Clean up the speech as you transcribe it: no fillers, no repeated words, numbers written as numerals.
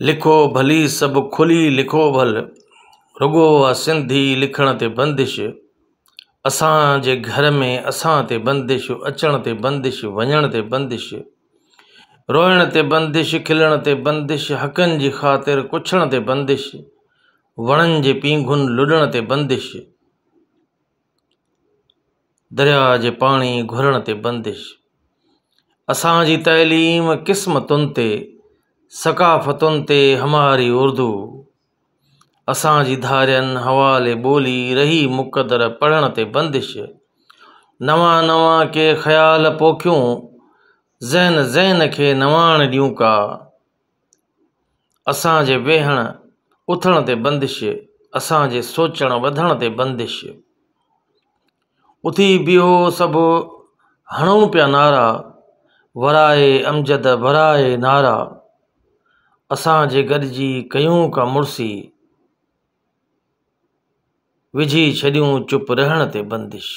लिखो भली सभु खुली लिखो भल, रुगो आहे सिंधी लिखण ते बंदिश। असांजे घर में असां ते बंदिश, अचण ते बंदिश, वञण ते बंदिश, रोइण ते बंदिश, खिलण ते बंदिश, हक़नि जी ख़ातिर कुछण ते बंदिश, वणनि जे पींघुनि लुॾण ते बंदिश, दरिया जे पाणी घुरण ते बंदिश। असांजी तइलीम क़िस्मतुनि ते, सकाफ़तुनि ते हमारी उर्दू, असांजी धारियनि हवाले ॿोली रही मुक़दर पढ़ण ते बंदिश। नवां नवां के ख़्याल पोखियूं, ज़हन ज़हन खे नवाण ॾियूं का, असांजे वेहण उथण ते बंदिश, असांजे सोचण वधण ते बंदिश। उथी बीहो सभु हणूं पिया नारा, वराए अमजद वराए नारा, असांजे गॾिजी कयूं का मुड़सी, विझी छॾियूं चुप रहण ते बंदिश।